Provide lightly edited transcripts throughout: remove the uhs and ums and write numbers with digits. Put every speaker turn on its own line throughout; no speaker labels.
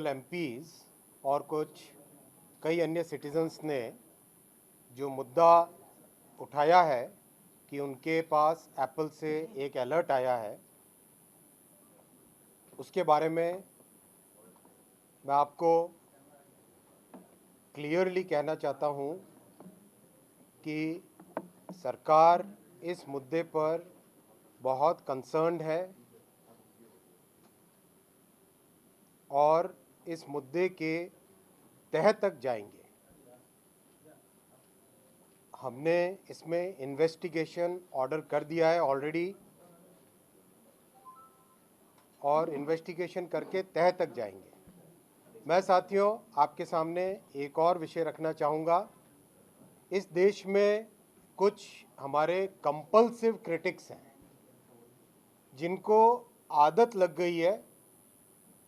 Honourable MPs और कुछ कई अन्य सिटीजन्स ने जो मुद्दा उठाया है कि उनके पास एप्पल से एक अलर्ट आया है, उसके बारे में मैं आपको क्लियरली कहना चाहता हूं कि सरकार इस मुद्दे पर बहुत कंसर्न्ड है और इस मुद्दे के तह तक जाएंगे। हमने इसमें इन्वेस्टिगेशन ऑर्डर कर दिया है ऑलरेडी और इन्वेस्टिगेशन करके तह तक जाएंगे। मैं साथियों आपके सामने एक और विषय रखना चाहूँगा। इस देश में कुछ हमारे कंपल्सिव क्रिटिक्स हैं जिनको आदत लग गई है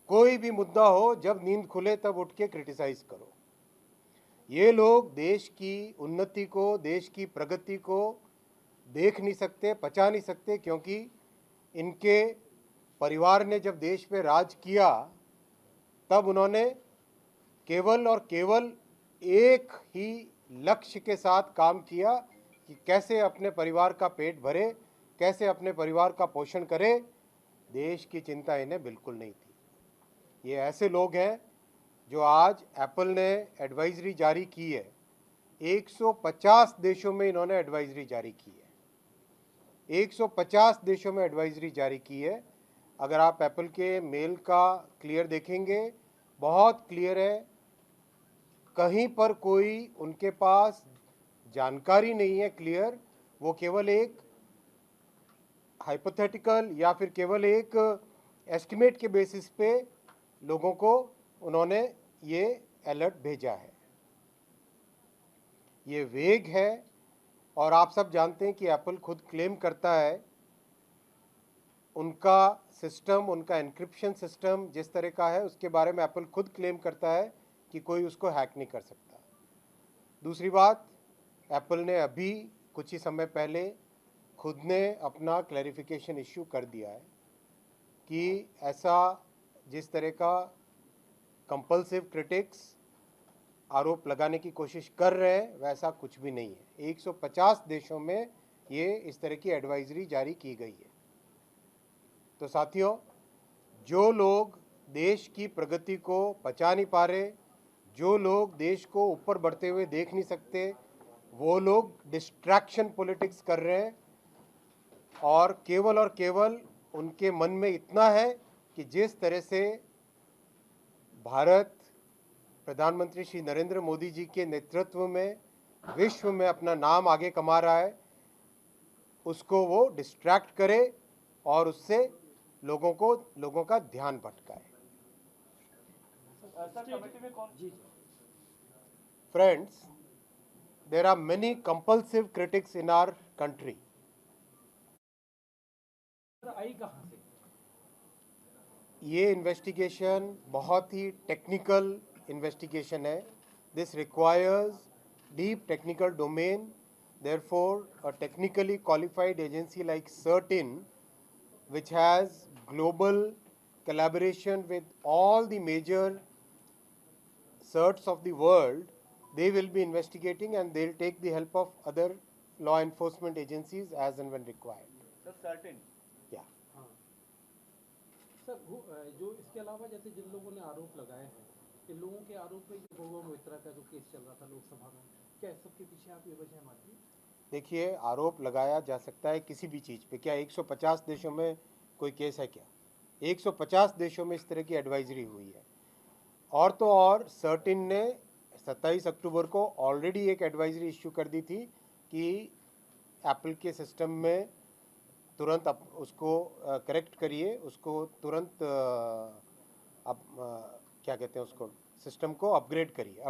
कोई भी मुद्दा हो जब नींद खुले तब उठ के क्रिटिसाइज करो। ये लोग देश की उन्नति को, देश की प्रगति को देख नहीं सकते, पचा नहीं सकते, क्योंकि इनके परिवार ने जब देश पे राज किया तब उन्होंने केवल और केवल एक ही लक्ष्य के साथ काम किया कि कैसे अपने परिवार का पेट भरे, कैसे अपने परिवार का पोषण करे। देश की चिंता इन्हें बिल्कुल नहीं थी। ये ऐसे लोग हैं जो आज एप्पल ने एडवाइजरी जारी की है, 150 देशों में इन्होंने एडवाइजरी जारी की है, 150 देशों में एडवाइजरी जारी की है। अगर आप एप्पल के मेल का क्लियर देखेंगे, बहुत क्लियर है, कहीं पर कोई उनके पास जानकारी नहीं है क्लियर, वो केवल एक हाइपोथेटिकल या फिर केवल एक एस्टिमेट के बेसिस पे लोगों को उन्होंने ये अलर्ट भेजा है। ये वेग है और आप सब जानते हैं कि एप्पल खुद क्लेम करता है उनका सिस्टम, उनका एन्क्रिप्शन सिस्टम जिस तरह का है उसके बारे में एप्पल खुद क्लेम करता है कि कोई उसको हैक नहीं कर सकता। दूसरी बात, एप्पल ने अभी कुछ ही समय पहले खुद ने अपना क्लैरिफिकेशन इश्यू कर दिया है कि ऐसा जिस तरह का कंपल्सिव क्रिटिक्स आरोप लगाने की कोशिश कर रहे हैं वैसा कुछ भी नहीं है। 150 देशों में ये इस तरह की एडवाइजरी जारी की गई है। तो साथियों, जो लोग देश की प्रगति को पचा नहीं पा रहे, जो लोग देश को ऊपर बढ़ते हुए देख नहीं सकते, वो लोग डिस्ट्रैक्शन पॉलिटिक्स कर रहे हैं और केवल उनके मन में इतना है कि जिस तरह से भारत प्रधानमंत्री श्री नरेंद्र मोदी जी के नेतृत्व में विश्व में अपना नाम आगे कमा रहा है, उसको वो डिस्ट्रैक्ट करे और उससे लोगों का ध्यान भटकाए। Friends, there are many compulsive critics in our country. ये इन्वेस्टिगेशन बहुत ही टेक्निकल इन्वेस्टिगेशन है। This requires deep technical domain, therefore a technically qualified agency like CERT-In, which has global collaboration with all the major CERTs of the world, they will be investigating and they'll take the help of other law enforcement agencies as and when required.
Sir, certain.
Yeah.
Sir जो इसके अलावा जैसे जिन लोगों ने आरोप लगाए हैं, इन लोगों के आरोप में गौरव मित्रा का जो केस चल रहा था लोकसभा में, क्या इस सब के पीछे आप ये वजह मानती हैं?
देखिए, आरोप लगाया जा सकता है किसी भी चीज़ पे। क्या 150 देशों में कोई केस है क्या? 150 देशों में इस तरह की एडवाइजरी हुई है। और तो और CERT-In ने 27 अक्टूबर को ऑलरेडी एक एडवाइजरी इश्यू कर दी थी कि एप्पल के सिस्टम में तुरंत उसको करेक्ट करिए, उसको तुरंत क्या कहते हैं उसको, सिस्टम को अपडेट करिए।